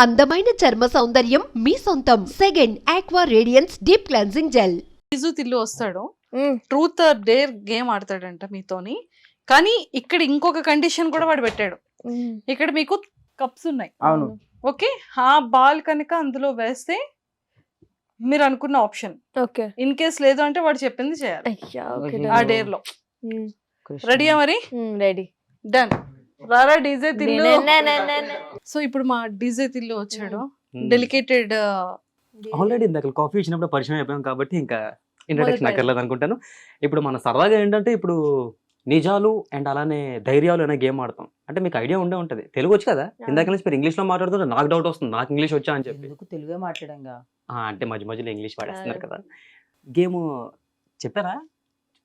అందమైన చర్మ సౌందర్యం మీ సొంతం. Second aqua radiance deep cleansing gel. Tillu వస్తాడు, ట్రూత్ ఆర్ డేర్ గేమ్ ఆడతాడంట మీతోని. కానీ ఇక్కడ ఇంకొక కండిషన్ కూడా వాడు పెట్టాడు. ఇక్కడ మీకు కప్స్ ఉన్నాయి, అవును, ఓకే. ఆ బాల్ కనుక అందులో వేస్తే మీరు అనుకున్న ఆప్షన్, ఓకే. ఇన్ కేస్ లేదు అంటే వాడు చెప్పింది చేయాలి ఆ డేర్ లో. రెడీయా మరి? రెడీ. డన్. రారా డీజే తిల్లు. సో ఇప్పుడు మా డీజే తిల్లు వచ్చాడు. డెలికేటెడ్ ఆల్రెడీ ఇందాక కాఫీ ఇచ్చినప్పుడు పరిచయం అయిపోయాం కాబట్టి ఇంకా ఇంట్రడక్షన్ అక్కర్లేదు అనుకుంటాను. ఇప్పుడు మన సరదాగా ఏంటంటే ఇప్పుడు నిజాలు అండ్ అలానే ధైర్యాలు అనే గేమ్ ఆడతాం. అంటే మీకు ఐడియా ఉండే ఉంటుంది, తెలుగు వచ్చి కదా. ఇందాక నుంచి మీరు ఇంగ్లీష్ లో మాట్లాడుతుంటే నాకు డౌట్ వస్తుంది, నాకు ఇంగ్లీష్ వచ్చా అని చెప్పి. తెలుగే మాట్లాడంగా అంటే మధ్య మధ్యలో ఇంగ్లీష్ వాడేస్తున్నారు కదా. గేమ్ చెప్పారా?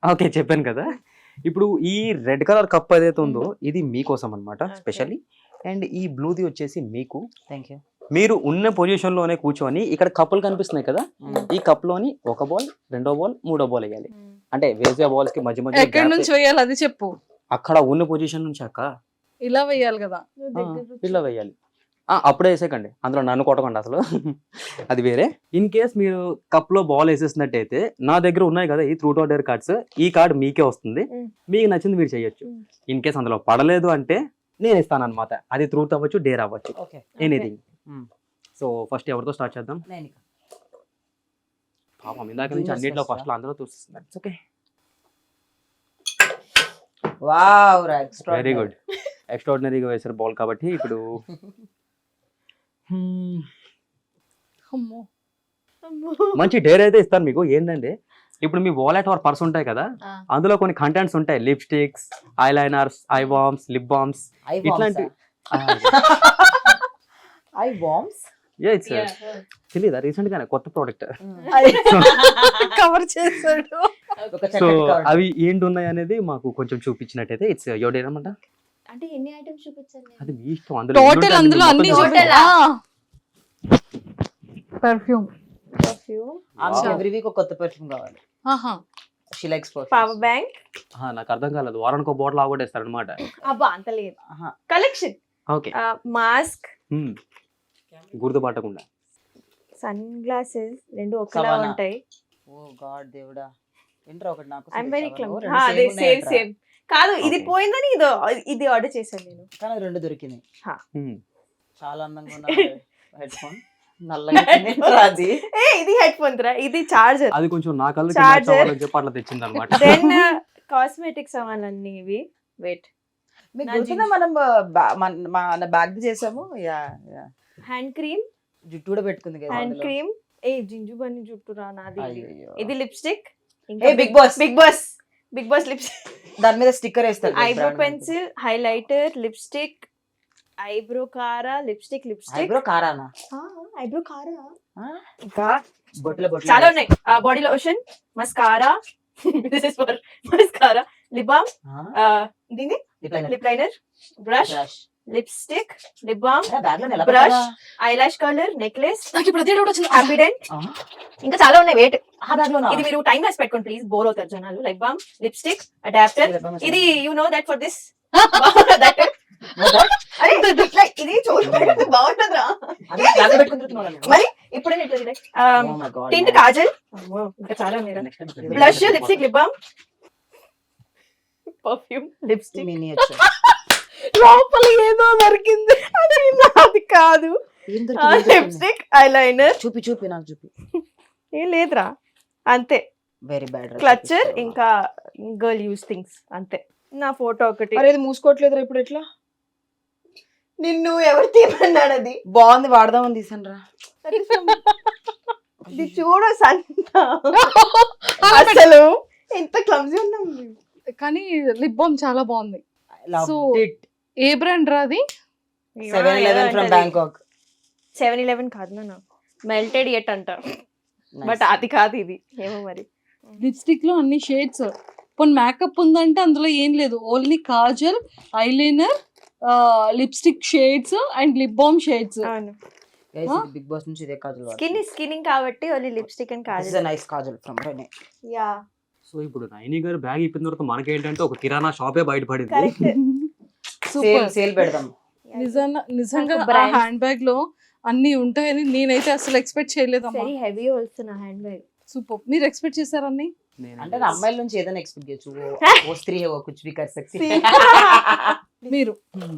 ఓకే, చెప్పాను కదా. ఇప్పుడు ఈ రెడ్ కలర్ కప్ ఏదైతే ఉందో ఇది మీకోసం అనమాట స్పెషల్లీ. అండ్ ఈ బ్లూది వచ్చేసి మీకు. Thank you. మీరు ఉన్న పొజిషన్ లోనే కూర్చొని ఇక్కడ కప్పులు కనిపిస్తున్నాయి కదా, ఈ కప్ లోని ఒక బాల్, రెండో బాల్, మూడో బాల్ వేయాలి. అంటే వేసే బాల్స్ కి మధ్య మధ్య ఎక్కడి నుంచి వేయాలి అది చెప్పు. అక్కడ ఉన్న పొజిషన్ నుంచి అక్క ఇలా వేయాలి కదా, ఇలా వేయాలి. అప్పుడే వేసేకండి, అందులో నన్ను కొట్టకండి అసలు. అది వేరే. ఇన్ కేస్ మీరు కప్ లో బాల్ వేసేసినట్టయితే నా దగ్గర ఉన్నాయి కదా ఈ ట్రూత్ ఆర్ డేర్ కార్డ్స్, ఈ కార్డ్ మీకే వస్తుంది. మీకు నచ్చింది మీరు చేయొచ్చు. ఇన్ కేస్ అందులో పడలేదు అంటే నేను ఇస్తాను అనమాట. అది ట్రూత్ అవ్వచ్చు, డేర్ అవ్వచ్చు, ఎనీథింగ్. సో ఫస్ట్ ఎవరితో స్టార్ట్ చేద్దాం? పాపం ఇందాక నుంచి అన్నింటిలో ఫస్ట్ లో అందరూ చూస్తున్నారు. Okay, wow, very good. ఎక్స్ట్రాడినరీగా వేసారు బాల్ కాబట్టి ఇప్పుడు మంచి డేర్ అయితే ఇస్తాను మీకు. ఏంటంటే ఇప్పుడు మీ వాలెట్ ఆర్ పర్స్ ఉంటాయి కదా, అందులో కొన్ని కంటెంట్స్ ఉంటాయి. Lipsticks, eye liners, eye balms, lip balms, ఇట్లాంటి. ఐ బామ్స్ తెలీదా? రీసెంట్ గానే కొత్త ప్రోడక్ట్ కవర్ చేశాడు. సో అవి ఏంటి ఉన్నాయి అనేది మాకు కొంచెం చూపించినట్టయితే ఇట్స్ యువర్ డేర్ అన్నమాట. అంటే ఎన్ని ఐటమ్స్ చూపించాలి? అది మీ ఇష్టం. టోటల్ అందులో అన్ని పర్ఫ్యూమ్. ఎవ్రీ వీక్ ఒక కొత్త పర్ఫ్యూమ్ కావాలి. She likes power bank. నాకు అర్థం కాలేదు, వారానికి ఒక బాటిల్ ఆగొట్టేస్తారు అనమాట. అబ్బా అంత లేదు. కలెక్షన్. ఓకే. మాస్క్, గుర్తుపట్టకుండా. సన్ గ్లాసెస్ రెండు ఒకలా ఉంటాయి. ఓ గాడ్ దేవుడా, ఏంట్రా ఒకటి నాకు. I am very calm. అదే సేమ్ సేమ్ కాదు, ఇది పోయిందని ఇది ఆర్డర్ చేశాను నేను. కానీ రెండు దొరికినాయి. చాలా అందంగా ఉన్న హెడ్ ఫోన్. ఇది హెడ్ ఫోన్ రా, ఇది చార్జర్. అది కొంచెం నా కళ్ళు చెప్పి అట్లా తెచ్చింది అనమాట. దెన్ కాస్మెటిక్స్ అవన్నీ ఇవి. వెయిట్, మీకు గుర్తుందా మనం మన బ్యాగ్ చేసాము? హ్యాండ్ క్రీమ్, జుట్టు కూడా పెట్టుకుంది కదా. Hand cream. జింజు బన్ని జుట్టు రా నాది. ఇది లిప్స్టిక్. Big boss lipstick. దాని మీద స్టిక్కర్ వేస్తారు. Eyebrow pencil, highlighter, lipstick, eyebrow కారా, లిప్స్టిక్. ఐబ్రో కారానా? ఐబ్రో కారా. ఇంకా చాలా ఉన్నాయి. Body lotion, mascara, this is for mascara, lip balm, దీని lip liner, brush, lipstick, lip balm, brush, eyelash colour, necklace, Happydent. ఇంకా చాలా ఉన్నాయి. వెయిట్, ఇది మీరు టైం వేసి పెట్టుకోండి ప్లీజ్, బోర్ అవుతారు జనాలు. Lip balm, lipstick, adapter. ఇది you know that for this. ఇది చూడండి బాగుంటుందిరా. మరి ఇప్పుడే టింట్, కాజల్, ఇంకా చాలా ఉన్నాయి. Blush, lipstick, lip balm, perfume, lipstick. లోపల ఏదో దొరికింది, అది కాదు. Lipstick, eyeliner. చూపి నాకు చూపి. ఏం లేదురా, అంతే. Very bad. క్లచర్, ఇంకా గర్ల్ యూస్ థింగ్స్, అంతే. నా ఫోటో ఒకటి. అరే మూసుకోవట్లేదురా ఇప్పుడు. ఎట్లా నిన్ను ఎవరు తీయమన్నాడు? అది బాగుంది, వాడదామని తీసాను రా. ఇది చూడు సంత, అసలు ఎంత క్లమ్జీ ఉన్నాం. కానీ లిప్ బామ్ చాలా బాగుంది. సో ఏ బ్రాండ్ రాది? 7-Eleven from Bangkok. 7-Eleven కాదు నా, మెల్టెడ్ ఎట్ అంట, బట్ అది కాదు ఇది. ఏమో మరి. లిప్స్టిక్ లో అన్ని షేడ్స్. పోనీ మేకప్ ఉందంటే అందులో ఏం లేదు, only kajal, eyeliner, lipstick shades and lip balm shades. Big boss నుంచి ఇదే కాజల్. స్కిన్నింగ్ కాబట్టి only lipstick and kajal. This is a nice kajal from Renee. Yeah. So ఇప్పుడు నైని గారు బ్యాగ్ ఇప్పిన తర్వాత మనకేంటంటే ఒక కిరాణా షాపే బయటపడింది. కరెక్ట్. సేల్ పెడదాం. నిజంగా హ్యాండ్ బ్యాగ్ లో అన్ని ఉంటాయని నేనైతే అసలు ఎక్స్పెక్ట్ చేయలేదమ్మా. వెరీ హెవీ ఆల్సో నా హ్యాండ్ బ్యాగ్. సూపర్. మీరు ఎక్స్పెక్ట్ చేశారని? అంటే నా అమ్మాయిల నుంచి ఏదైనా ఎక్స్పెక్ట్ చేయొచ్చు. ఓ స్త్రీ ఓ కుచ్ బి కర్ సక్తి. మీరు